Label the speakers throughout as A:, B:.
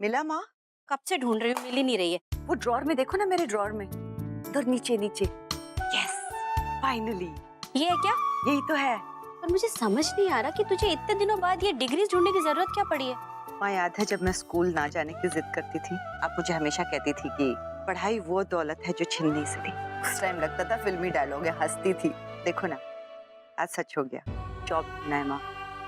A: मिला माँ?
B: कब से ढूंढ रही हूँ, मिल ही नहीं रही है।
A: वो ड्रॉर में देखो ना, मेरे ड्रॉर में, उधर नीचे नीचे। Yes, finally.
B: ये है क्या?
A: यही तो है।
B: पर मुझे समझ नहीं आ रहा कि तुझे इतने दिनों बाद ये डिग्री ढूंढने की जरूरत क्या पड़ी है।
A: माँ याद है जब मैं स्कूल ना जाने की जिद करती थी, आप मुझे हमेशा कहती थी कि पढ़ाई वो दौलत है जो छीन नहीं सकती। उस टाइम लगता था फिल्मी डायलॉग है, हंसती थी। देखो ना, आज सच हो गया, जॉब ढूंढना है माँ।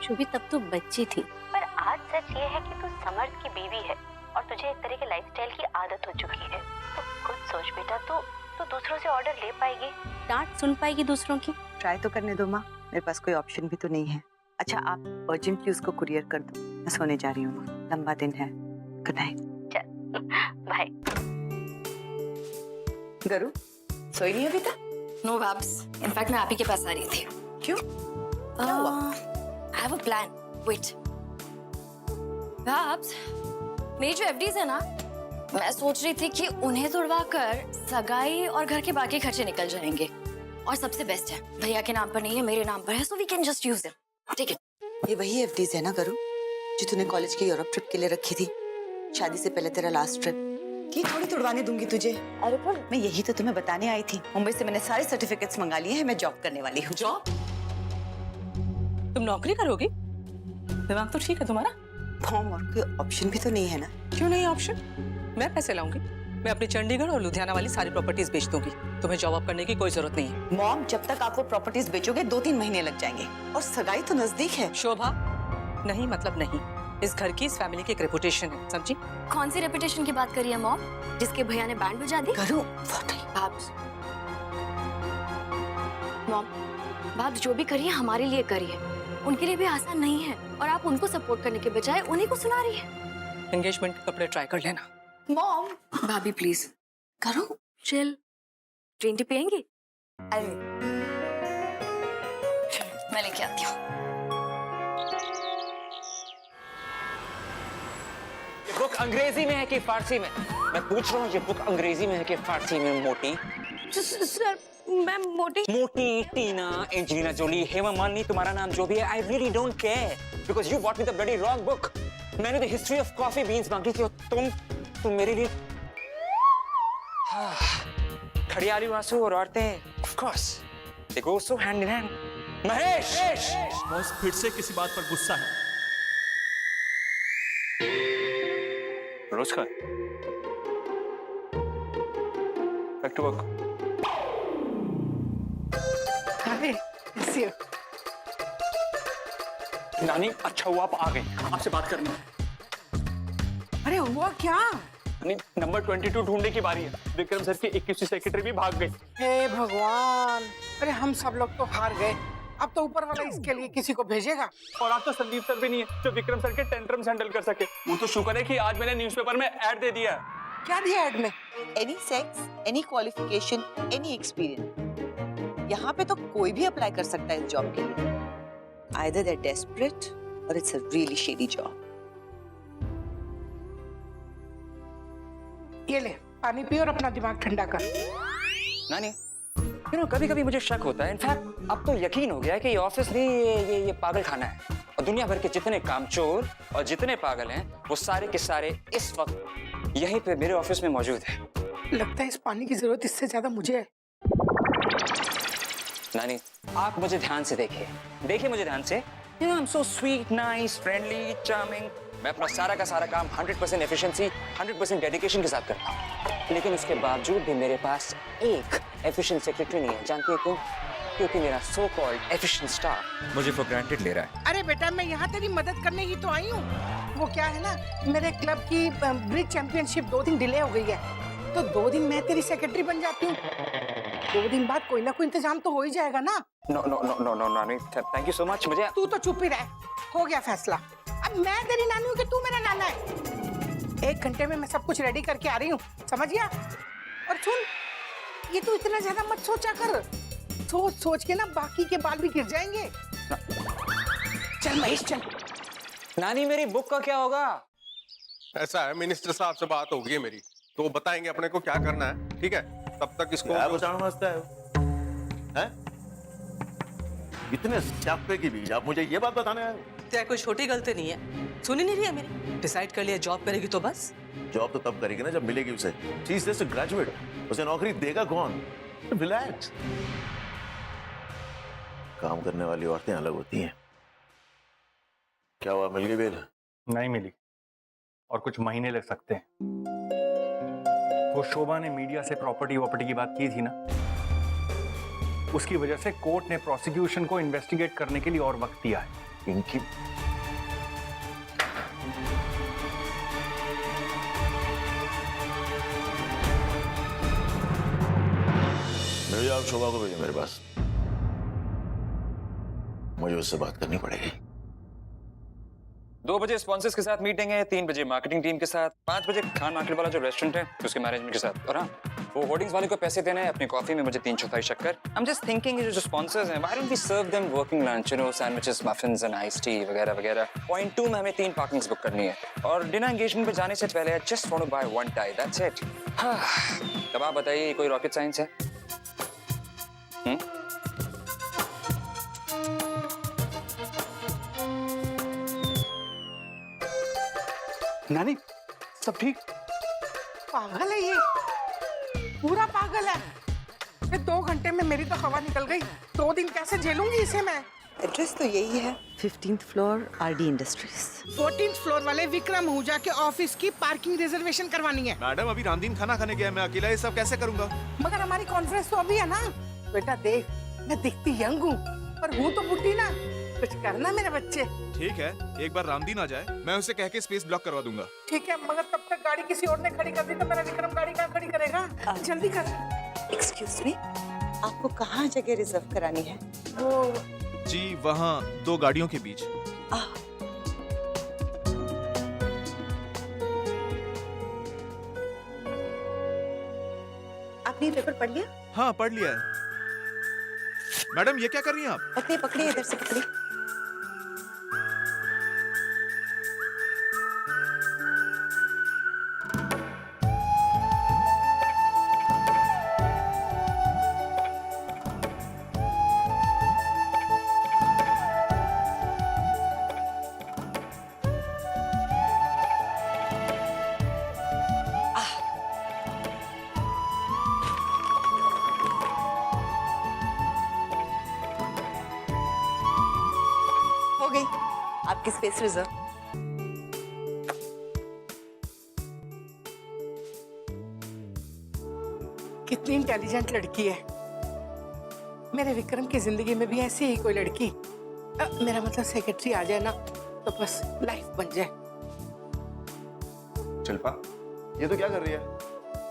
B: शुभी तब तू बच्ची थी, पर आज सच ये है कि तू समर्थ की बीवी है और तुझे एक तरह के लाइफस्टाइल की आदत हो चुकी है। तो खुद सोच बेटा, तू दूसरों से ऑर्डर ले पाएगी, डांट सुन पाएगी दूसरों की?
A: ट्राई तो करने दो माँ, मेरे पास कोई ऑप्शन भी तो नहीं है। अच्छा आप अर्जेंटली उसको कुरियर कर दो, मैं सोने जा रही हूँ माँ, लंबा दिन है। Good night.
B: चल बाय।
A: गरु सोई नहीं अभी तक?
C: नो बैब्स, इनफैक्ट मैं आप ही के पास आ रही थी।
A: क्यों?
C: I have a plan, wait. Babes, मेरी जो एफडीज है ना, मैं सोच रही थी कि उन्हें तुड़वा कर सगाई और घर के बाकी खर्चे निकल जाएंगे। और सबसे बेस्ट है, भैया के नाम पर नहीं है, मेरे नाम पर है, so we can just use it. ठीक है?
A: ये वही एफडीज है ना गरु, जो तूने कॉलेज के यूरोप ट्रिप के लिए रखी थी, शादी से पहले तेरा लास्ट ट्रिप? ये थोड़ी तुड़वाने दूंगी तुझे।
C: अरे पर
A: मैं यही तो तुम्हें बताने आई थी। मुंबई से मैंने सारे सर्टिफिकेट्स मंगा लिए हैं, मैं जॉब करने वाली हूँ।
D: जॉब? तुम नौकरी करोगी? दिमाग तो ठीक है तुम्हारा?
A: फॉर्म और कोई ऑप्शन भी तो नहीं है ना?
D: क्यों नहीं ऑप्शन? मैं पैसे लाऊंगी, मैं अपनी चंडीगढ़ और लुधियाना वाली सारी प्रॉपर्टीज बेच दूंगी। तुम्हें जॉब अप करने की कोई जरूरत नहीं है।
A: मॉम, जब तक आप वो प्रॉपर्टीज बेचोगे 2-3 महीने लग जाएंगे, और सगाई तो नजदीक है।
D: शोभा, नहीं मतलब नहीं। इस घर की, इस फैमिली की एक रेपुटेशन है, समझी?
C: कौन सी रेपुटेशन की बात करी है मॉम, जिसके भैया ने बैंड बजा दी?
A: गरु
C: भाब्स, मॉम, भाब्स जो भी करिए हमारे लिए करिए, उनके लिए भी आसान नहीं है, और आप उनको सपोर्ट करने के बजाय उन्हीं को सुना रही है।
D: एंगेजमेंट के कपड़े ट्राई कर लेना।
A: मॉम।
C: भाभी प्लीज
A: गरु
C: चिल। Green tea पियेंगी?
A: अरे
C: मैं लेके आती हूँ।
E: ये बुक अंग्रेजी में है कि फारसी में? मैं पूछ रहा हूँ, ये बुक अंग्रेजी में है कि फारसी में? मोटी
C: सर, मैं मोटी।
E: मोटी, Tina, Angelina Jolie, Hema Malini, तुम्हारा नाम जो भी है, I really don't care, because you bought me the bloody wrong book. मैंने the history of coffee beans मांगी थी और तुम मेरे लिए खड़ियाली आंसू और औरतें, of course they go so hand in hand. Mahesh!
F: Boss फिर से किसी बात पर गुस्सा है।
E: रोज का बैक टू वर्क। नानी, अच्छा हुआ आप आ गए, आपसे बात करनी है।
G: अरे हुआ क्या?
E: नानी, नंबर 22 ढूंढने की बारी है। विक्रम सर की 21वीं सेक्रेटरी भी भाग गई।
G: हे भगवान, अरे हम सब लोग तो हार गए। अब तो ऊपर वाला इसके लिए किसी को भेजेगा।
E: और आप तो संदीप सर भी नहीं है जो विक्रम सर के टेंट्रम्स हैंडल कर सके। वो तो शुक्र है कि आज मैंने न्यूज़पेपर में ऐड दे दिया।
G: क्या दिया ऐड में?
A: Any sex, any qualification, any experience, यहाँ पे तो कोई भी अप्लाई कर सकता है इस जॉब के लिए। Either they're desperate or it's a really shady job.
G: ये ले पानी पी और अपना दिमाग ठंडा कर।
E: नानी, कभी-कभी मुझे शक होता है, इनफैक्ट अब तो यकीन हो गया है कि ये ऑफिस नहीं, ये पागल खाना है, और दुनिया भर के जितने कामचोर और जितने पागल हैं वो सारे के सारे इस वक्त यहीं पे मेरे ऑफिस में मौजूद है।
G: लगता है इस पानी की जरूरत इससे ज्यादा मुझे है।
E: नानी, आप मुझे ध्यान से देखिए मुझे ध्यान से। You know, I'm so sweet, nice, friendly, charming. मैं अपना सारा का सारा काम 100% एफिशिएंसी, 100% डेडिकेशन के साथ करता हूँ, लेकिन उसके बावजूद भी मेरे पास एक एफिशिएंट सेक्रेटरी नहीं है। जानती है क्यों? क्योंकि मेरा सो कॉल्ड एफिशिएंट स्टाफ मुझे फॉर ग्रांटेड ले रहा है।
G: अरे बेटा, मैं यहाँ तेरी मदद करने ही तो आई हूँ। वो क्या है ना, मेरे क्लब की ब्रिज चैंपियनशिप 2 दिन डिले हो गई है, तो 2 दिन मैं तेरी सेक्रेटरी बन जाती हूँ। 2 दिन बाद कोई ना कोई इंतजाम तो हो ही जाएगा ना।
E: नो नानी, थैंक यू सो मच। मुझे
G: तू तो चुप ही रह, हो गया फैसला। अब मैं तेरी नानी हूँ कि तू मेरा नाना है। 1 घंटे में मैं सब कुछ रेडी करके आ रही हूँ, समझ गया? और सुन, ये तू इतना ज्यादा मत सोचा कर, सोच के ना बाकी के बाल भी गिर जाएंगे। चल महेश चल।
E: नानी, मेरी बुक का क्या होगा?
F: ऐसा है, मिनिस्टर साहब से बात होगी मेरी, तो वो बताएंगे अपने को क्या करना है, ठीक है? तब तक इसको
H: हैं? इतने स्यापे की बीज, आप मुझे ये बात बताने आए हो?
D: चाहे कोई छोटी गलती नहीं है, सुन ही नहीं रही है मेरी। डिसाइड कर लिया जॉब करेगी तो बस।
H: जॉब तो तब करेगी ना जब मिलेगी उसे। She is just a graduate, उसे नौकरी देगा कौन? रिलैक्स। काम करने वाली औरतें अलग होती हैं। क्या हुआ, मिल गई बेल?
I: नहीं मिली और कुछ महीने लग सकते हैं। वो शोभा ने मीडिया से प्रॉपर्टी की बात की थी ना, उसकी वजह से कोर्ट ने प्रोसिक्यूशन को इन्वेस्टिगेट करने के लिए और वक्त दिया है।
H: इनकी मेरे आप शोभा को भेजो मेरे पास, मुझे उससे बात करनी पड़ेगी।
E: 2 बजे स्पॉन्सर्स के साथ मीटिंग है, 3 बजे मार्केटिंग टीम के साथ, 5 बजे खान मार्केट वाला जो रेस्टोरेंट है उसके मैनेजमेंट के साथ। और हाँ, वो होर्डिंग्स वाले को पैसे देने हैं, अपनी कॉफी में मुझे 3/4 शक्कर। आई एम जस्ट थिंकिंग जो स्पॉन्सर्स हैं, why don't we serve them working lunch, you know, sandwiches, muffins and ice tea वगैरह वगैरह। पॉइंट 2 में हमें 3 पार्किंग्स बुक करनी है और डिनर एंगेजमेंट पे जाने से पहले I just want to buy 1 tie, that's it. तब आप बताइए, कोई रॉकेट साइंस है?
I: नानी सब ठीक?
G: पागल है ये, पूरा पागल है। ये 2 घंटे में मेरी तो हवा निकल गई। 2 दिन कैसे झेलूंगी इसे मैं?
A: एड्रेस तो यही है, 15th floor RD industries.
G: 14th floor वाले विक्रम आहूजा के ऑफिस की पार्किंग रिजर्वेशन करवानी है।
J: मैडम अभी रामदीन खाना खाने गया है, मैं अकेला ये सब कैसे करूंगा?
G: मगर हमारी कॉन्फ्रेंस तो अभी है ना। बेटा देख, मैं दिखती यंग हूँ पर हूँ तो बुढ़ी ना। कुछ करना मेरे बच्चे।
J: ठीक है, एक बार रामदीन आ जाए, मैं उसे कह के स्पेस ब्लॉक करवा दूंगा।
G: ठीक है, मगर तब तक गाड़ी किसी और ने खड़ी कर दी तो मेरा विक्रम गाड़ी कहाँ खड़ी करेगा? जल्दी कर।
A: एक्सक्यूज मी, आपको कहाँ जगह रिजर्व करानी है?
G: वो
J: जी वहाँ 2 गाड़ियों के बीच।
A: आपने पेपर पढ़ लिया?
J: हाँ पढ़ लिया है। मैडम ये क्या कर रही हैं आप?
A: पकड़िए पकड़िए, इधर से पकड़िए। हो गई आपकी स्पेस रिजर्व।
G: कितनी इंटेलिजेंट लड़की है। मेरे विक्रम की जिंदगी में भी ऐसी ही कोई लड़की, मेरा मतलब सेक्रेटरी आ जाए ना तो बस लाइफ बन जाए।
K: शिल्पा, ये तो क्या कर रही है?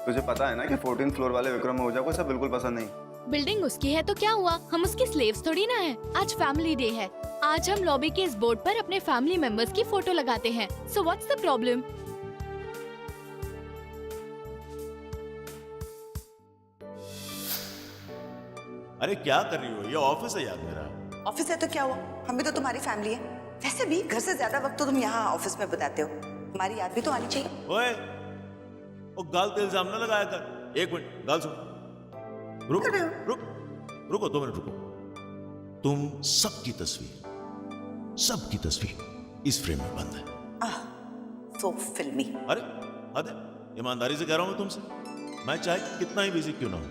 K: तुझे पता है ना कि 14th फ्लोर वाले विक्रम आहूजा को सब बिल्कुल पसंद नहीं।
L: बिल्डिंग उसकी है तो क्या हुआ, हम उसके स्लेव्स थोड़ी ना हैं। आज फैमिली डे है, आज हम लॉबी के इस बोर्ड पर अपने फैमिली मेंबर्स की फोटो लगाते हैं। So what's the problem?
H: अरे क्या कर रही हो, ये ऑफिस है यार मेरा।
A: ऑफिस है तो क्या हुआ, हम भी तो तुम्हारी फैमिली है। वैसे भी घर से ज्यादा वक्त तो तुम यहाँ ऑफिस में बिताते हो, हमारी याद भी तो आनी चाहिए।
H: ओए, वो गाल तेल इल्जाम न लगाया कर। 1 मिनट, गाल सुन। रुक रुको 2 मिनट रुको। तुम सबकी तस्वीर इस फ्रेम में बंद है।
A: तो फिल्मी।
H: अरे अरे, ईमानदारी से कह रहा हूं मैं तुमसे, मैं चाहे कितना ही बिजी क्यों ना हूं,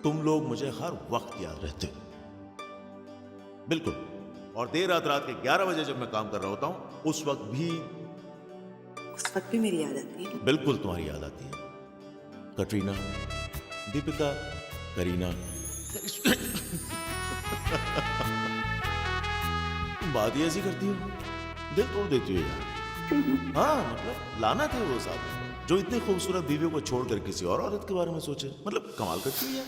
H: तुम लोग मुझे हर वक्त याद रहते हो। बिल्कुल। और देर रात के 11 बजे जब मैं काम कर रहा होता हूं, उस वक्त भी मेरी याद आती है। बिल्कुल तुम्हारी याद आती है। कटरीना, दीपिका, करीना। तुम बात ही ऐसी करती हो, दिल तोड़ देती हो यार। हाँ मतलब लाना था वो साथ जो इतनी खूबसूरत बीवी को छोड़कर किसी और औरत के बारे में सोचे, मतलब कमाल करती हो यार।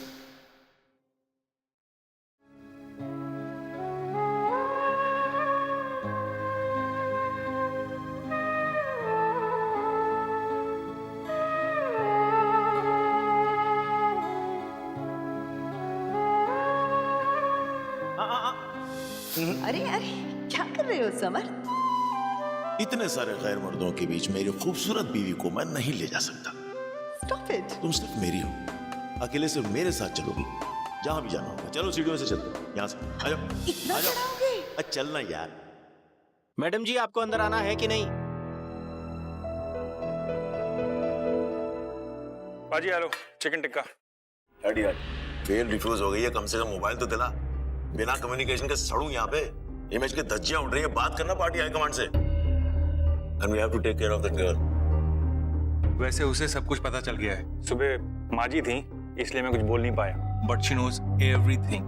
A: अरे अरे क्या कर रहे हो समर?
H: इतने सारे गैर मर्दों के बीच मेरी खूबसूरत बीवी को मैं नहीं ले जा सकता।
A: Stop it.
H: तुम सिर्फ मेरी हो, अकेले सिर्फ मेरे साथ चलोगी जहां भी जाना होगा। चलो सीढ़ियों से चलते हैं, यहाँ से आ जाओ।
A: इतना
H: आ जाओ।
A: चढ़ाओगे?
H: चलना यार।
M: मैडम जी आपको अंदर आना है कि नहीं?
I: बाजी हेलो, चिकन टिक्का।
H: हट यार, बेल रिफ्यूज हो गई है, कम से कम मोबाइल तो दिला। बिना कम्युनिकेशन के सड़ूं यहाँ पे। इमेज की धज्जियां उड़ रही है, बात करना पार्टी हाईकमांड से। And we have to take care of that girl.
I: वैसे उसे सब कुछ पता चल गया है। सुबह माजी थी, इसलिए मैं कुछ बोल नहीं पाया। But she knows everything.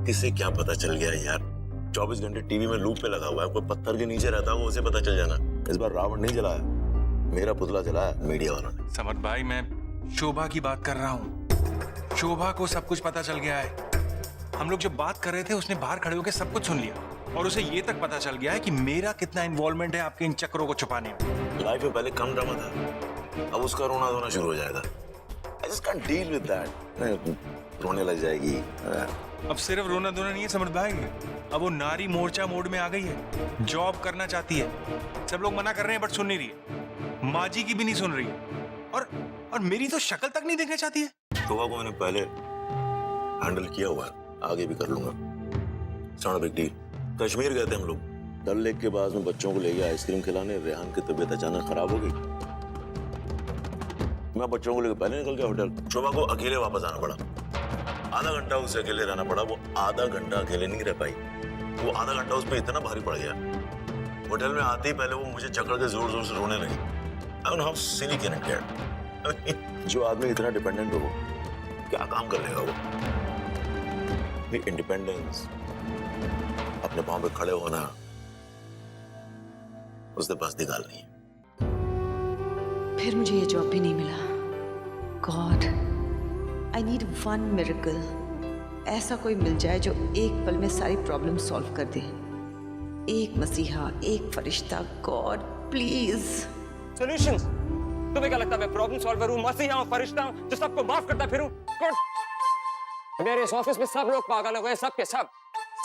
H: किसे क्या पता चल गया यार? 24 घंटे टीवी में लूप पे लगा हुआ है, कोई पत्थर के नीचे रहता है वो उसे पता चल जाना। इस बार रावण नहीं जलाया, मेरा पुतला जलाया मीडिया वालों ने।
I: समर्थ भाई, मैं शोभा की बात कर रहा हूँ। शोभा को सब कुछ पता चल गया है। हम लोग जब बात कर रहे थे, उसने बाहर खड़े होकर सब कुछ सुन लिया और उसे ये तक पता चल गया है कि मेरा कितना इन्वॉल्वमेंट है आपके इन चक्रों को छुपाने में।
H: लाइफ में पहले कम ड्रामा था, अब उसका रोना धोना शुरू हो जाएगा। I just can't deal with that. रोने लग जाएगी।
I: अब सिर्फ रोना धोना नहीं है समर्थ भाई, अब वो नारी मोर्चा मोड में आ गई है। जॉब करना चाहती है, सब लोग मना कर रहे हैं बट सुन नहीं रही है। माजी की भी नहीं सुन रही और मेरी तो शक्ल तक नहीं देखना चाहती है।
H: शोभा को मैंने पहले हैंडल किया हुआ है, आगे भी कर लूंगा। It's not a big deal. Kashmir गए थे हम लोग, डल लेक के पास में बच्चों को ले गया आइसक्रीम खिलाने। रेहान की तबीयत अचानक खराब हो गई, मैं बच्चों को लेकर पहले निकल गया होटल। शोभा को अकेले वापस आना पड़ा, आधा घंटा उसे अकेले रहना पड़ा। वो आधा घंटा अकेले नहीं रह पाई, वो आधा घंटा उस पर इतना भारी पड़ गया। होटल में आते ही पहले वो मुझे जकड़ के जोर जोर से रोने लगी। I don't know how silly can it get? जो आदमी इतना डिपेंडेंट हो क्या काम कर लेगा वो? इंडिपेंडेंस, अपने पांव पे खड़े होना, उसके पास निकाल नहीं है।
A: फिर मुझे ये जॉब भी नहीं मिला। God, I need one miracle. ऐसा कोई मिल जाए जो एक पल में सारी प्रॉब्लम सॉल्व कर दे। एक मसीहा, एक फरिश्ता, गॉड प्लीज।
E: सॉल्यूशंस? तुम्हें क्या लगता है मैं प्रॉब्लम सॉल्वर हूँ, मसीहा हूँ, फरिश्ता हूँ जो सबको माफ करता फिरूं? मेरे इस ऑफिस में सब लोग पागल हो गए, सब के सब।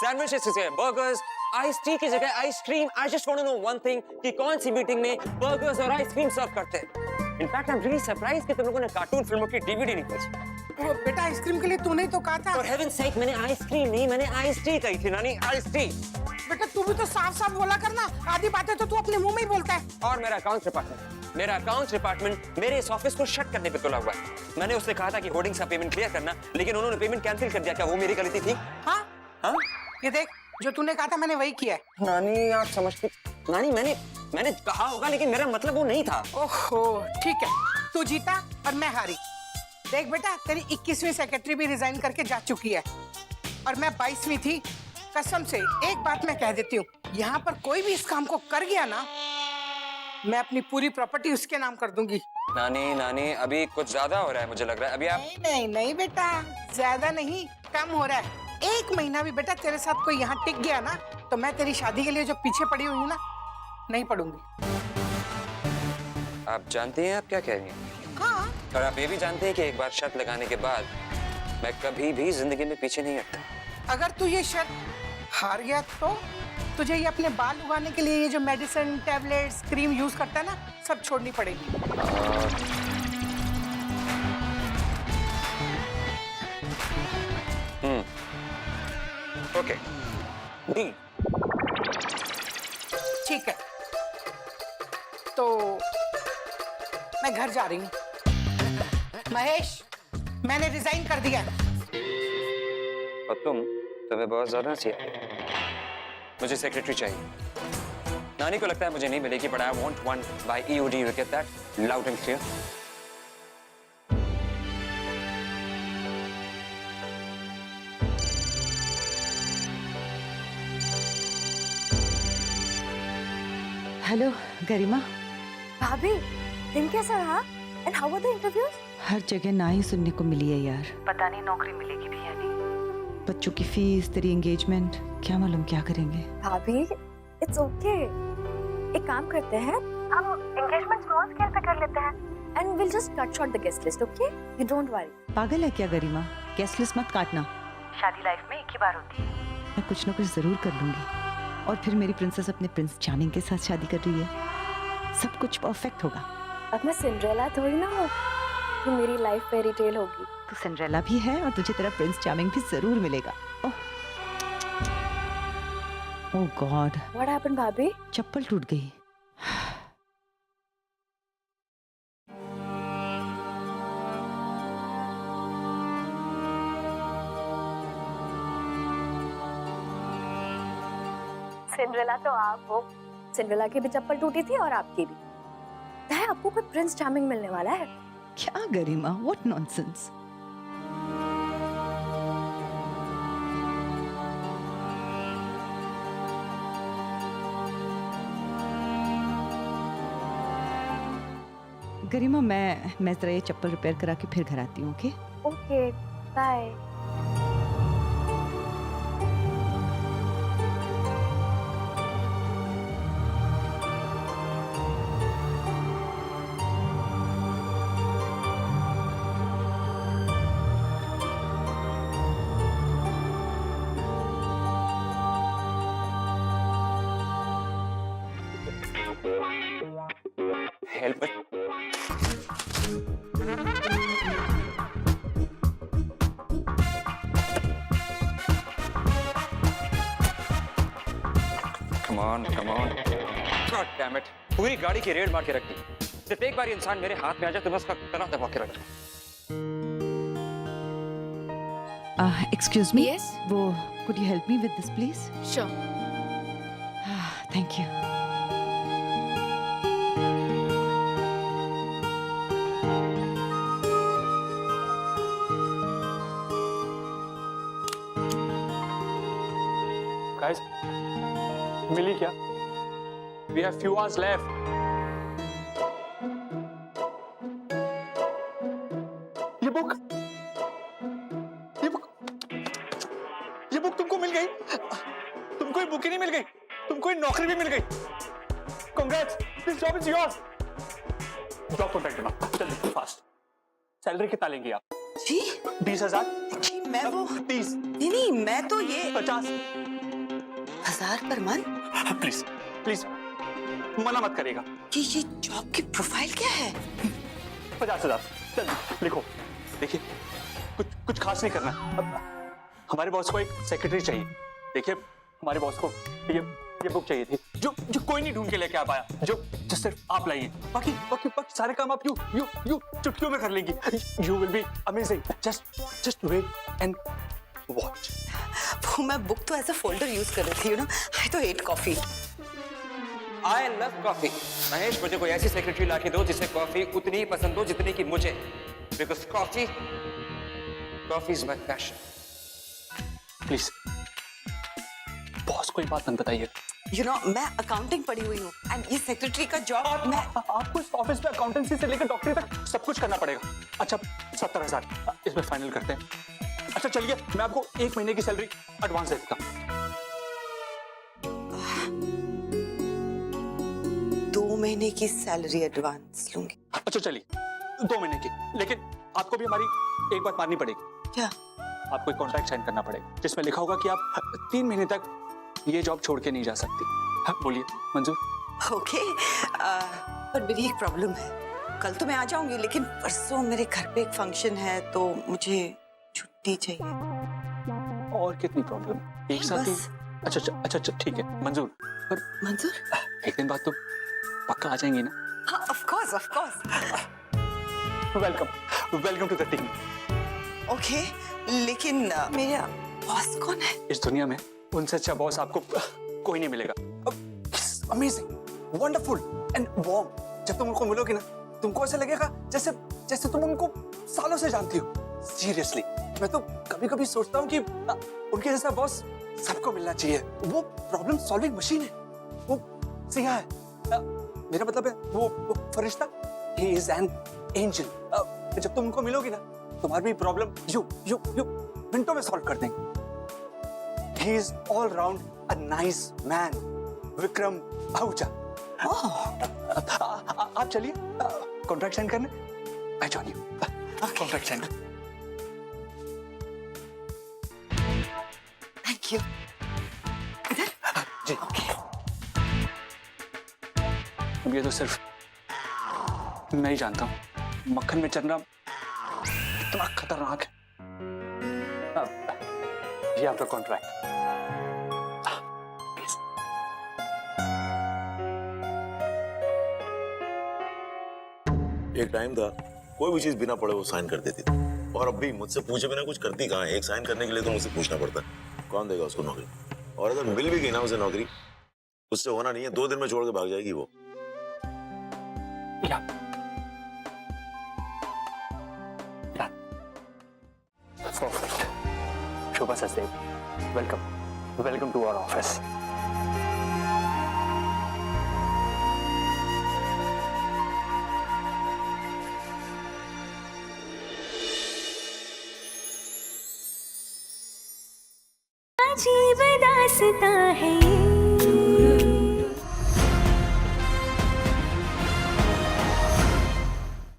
E: सैंडविचेस की जगह बर्गर्स, आइस टी की जगह ice cream. I just want to know one thing कि कौन सी मीटिंग में बर्गर्स और आइसक्रीम सर्व करते हैं। In fact I am really surprised कि तुम लोगों ने कार्टून फिल्मों की डीवीडी नहीं भेजी।
G: बेटा आइसक्रीम के लिए तूने तो कहा था।
E: फॉर हेवन सेक, मैंने आइसक्रीम नहीं, मैंने आइस टी कही थी नानी, आइस टी।
G: बेटा तू भी तो साफ साफ बोला करना, आधी बातें तो तू अपने मुंह में ही बोलता है।
E: और मेरा अकाउंट्स डिपार्टमेंट मेरे इस ऑफिस को शट करने पे तुला हुआ है। मैंने उससे कहा था कि होर्डिंग्स का पेमेंट क्लियर करना, लेकिन उन्होंने पेमेंट कैंसिल कर दिया। क्या वो मेरी गलती थी?
G: हाँ
E: हाँ,
G: ये देख, जो तूने कहा था मैंने वही किया है।
E: नानी आप समझती, नानी मैंने कहा होगा लेकिन मेरा मतलब वो नहीं था।
G: ओहो ठीक है, तू जीता और मैं हारी। देख बेटा, तेरी 21वीं सेक्रेटरी भी रिजाइन करके जा चुकी है और मैं 22वीं थी। कसम से एक बात मैं कह देती हूँ, यहाँ पर कोई भी इस काम को कर गया ना, मैं अपनी पूरी प्रॉपर्टी उसके नाम कर दूंगी।
E: नानी अभी कुछ ज्यादा हो रहा है मुझे लग रहा है। अभी आप
G: नहीं बेटा, ज्यादा नहीं कम हो रहा है। एक महीना भी बेटा तेरे साथ कोई यहाँ टिक गया ना, तो मैं तेरी शादी के लिए जो पीछे पड़ी हुई हूँ ना, नहीं पड़ूंगी।
E: आप जानते हैं आप क्या कह रही हैं?
G: हाँ।
E: और आप ये भी जानते हैं कि एक बार शर्त लगाने के बाद मैं कभी भी जिंदगी में पीछे नहीं हटता।
G: अगर तू ये शर्त हार गया तो तुझे ये अपने बाल उगाने के लिए ये जो मेडिसिन, टैबलेट्स, क्रीम यूज करता है ना, सब छोड़नी पड़ेगी।
E: Okay, deal.
G: ठीक है, तो मैं घर जा रही हूँ। महेश, मैंने रिजाइन कर दिया।
E: और तुम्हें बहुत ज्यादा चाहिए। मुझे सेक्रेटरी चाहिए। नानी को लगता है मुझे नहीं मिलेगी, but I want one by EOD। You get that loud and clear?
A: Hello Garima.
C: भाभी, दिन कैसा रहा? And how were the interviews?
A: हर जगह ना ही सुनने को मिली है यार।
B: पता नहीं नौकरी मिलेगी भी या नहीं।
A: बच्चों की फीस, तेरी एंगेजमेंट, क्या मालूम क्या करेंगे।
C: भाभी, इट्स ओके। एक काम करते हैं, हम एंगेजमेंट स्मॉल स्केल पे कर लेते हैं and will just cut short the guest list, okay? You don't worry.
A: पागल है क्या गरिमा? गेस्ट लिस्ट मत काटना।
B: शादी लाइफ में एक ही बार होती है।
A: मैं कुछ ना कुछ जरूर कर लूंगी। और फिर मेरी प्रिंसेस अपने प्रिंस चार्मिंग के साथ शादी कर रही है, सब कुछ परफेक्ट होगा।
C: अब मैं सिंड्रेला थोड़ी ना हूँ कि मेरी लाइफ फेरी टेल होगी।
A: तू सिंड्रेला भी है और तुझे तेरा प्रिंस चार्मिंग भी जरूर मिलेगा। ओह गॉड,
C: व्हाट हैपेंड भाभी?
A: चप्पल टूट गई।
C: सिंड्रेला तो आप हो। सिंड्रेला की भी चप्पल टूटी थी और आपकी भी। है आपको कोई प्रिंस चार्मिंग मिलने वाला है?
A: क्या गरिमा, व्हाट नॉनसेंस। गरिमा, मैं जरा ये चप्पल रिपेयर करा के फिर घर आती हूँ। Okay
C: okay, bye.
E: Help come on God damn it, पूरी गाड़ी की रेड मार के रख दी। सिर्फ एक बार इंसान मेरे हाथ में आ जाए तो मैं उसका गला दबा के रख दूं।
A: Excuse me,
L: Yes?
A: वो could you help me with this please?
L: Sure.
A: Thank you.
I: Guys, मिली क्या? We have few hours left. ये बुक तुमको मिल गई? तुमको ये बुक ही नहीं मिल गई, तुमको ये नौकरी भी मिल गई। Congrats, this job is yours. Job contract देना, जल्दी फास्ट। सैलरी कितना लेंगे आप?
A: जी
I: 20,000?
A: जी, मैं वो
I: 30?
A: नहीं, मैं तो ये
I: 50,000
A: पर मंथ।
I: प्लीज प्लीज मना मत करेगा।
A: ये जॉब की प्रोफाइल क्या है?
I: 50,000 जल्दी लिखो। देखिए, कुछ खास नहीं करना। हमारे बॉस को एक सेक्रेटरी चाहिए। देखिए, हमारे बॉस को ये बुक चाहिए थी जो कोई नहीं ढूंढ के लेके आ पाया, जो सिर्फ आप लाइए। बाकी सारे काम आप यू चुटकियों में कर लेंगी। You will be amazing. Just wait and watch.
A: वो मैं बुक तो एज अ फोल्डर यूज कर रही थी, यू नो। आई तो hate coffee.
E: I love coffee. Mahesh, मुझे कोई ऐसी सेक्रेटरी लाके दो जिसे कॉफी उतनी ही पसंद हो जितनी कि मुझे, because coffee is my passion.
I: Please boss को ये बात मत बताइए।
A: यू नो, मैं अकाउंटिंग पढ़ी हुई हूँ एंड ये सेक्रेटरी का जॉब मैं
I: आपको इस ऑफिस में अकाउंटेंसी से लेकर डॉक्टरी तक सब कुछ करना पड़ेगा। अच्छा, 70,000 इसमें फाइनल करते हैं। अच्छा चलिए, मैं आपको 1 महीने की सैलरी एडवांस दे देता हूँ।
A: 2 महीने की सैलरी एडवांस लूंगी।
I: अच्छा चलिए, 2 महीने की, लेकिन आपको भी हमारी एक बात माननी पड़ेगी।
A: क्या?
I: आपको एक कॉन्ट्रैक्ट साइन करना पड़ेगा जिसमें लिखा होगा कि आप 3 महीने तक ये जॉब छोड़ के नहीं जा सकती। हाँ, बोलिए, मंजूर?
A: ओके, पर मेरी एक प्रॉब्लम है। कल तो मैं आ जाऊंगी, लेकिन परसों मेरे घर पे एक फंक्शन है तो मुझे छुट्टी चाहिए।
I: और कितनी प्रॉब्लम? एक साथ ही? अच्छा ठीक है, मंजूर। पर
A: मंजूर?
I: एक दिन बाद तो पक्का आ जाएंगी ना?
A: हाँ, of course.
I: Welcome to the team.
A: Okay, लेकिन मेरा बॉस कौन है?
I: इस दुनिया में उनसे अच्छा बॉस आपको कोई नहीं मिलेगा। Amazing, wonderful and warm. जब तुम उनको मिलोगे ना, तुमको ऐसा लगेगा जैसे तुम उनको सालों से जानती हो। सीरियसली, मैं तो कभी-कभी सोचता हूँ कि उनके जैसा बॉस सबको मिलना चाहिए। वो प्रॉब्लम सॉल्विंग मशीन है, वो सिया है। मेरा मतलब है वो फरिश्ता, ही इज एन एंजल। जब तुम उनको मिलोगी ना, तुम्हारी भी प्रॉब्लम यू मिनटों में सॉल्व कर देंगे। He is all round a nice man, Vikram Ahuja. आप चलिए कॉन्ट्रैक्ट साइन करने। I join you. Contract sign.
A: Thank you. इधर?
I: जी। ये तो सिर्फ मैं ही जानता हूँ, मक्खन में चलना इतना खतरनाक है। ये आपका कॉन्ट्रैक्ट।
H: एक टाइम था कोई भी चीज बिना पढ़े वो साइन कर देती थी, और अब भी मुझसे पूछे बिना कुछ करती कहाँ है। एक साइन करने के लिए तो मुझसे पूछना पड़ता है। कौन देगा उसको नौकरी? और अगर मिल भी गई ना उसे नौकरी, उससे होना नहीं है, 2 दिन में छोड़ के भाग जाएगी वो।
I: Perfect. Shobha Sachdev, welcome to our office.
B: अजीब दास्तां है ये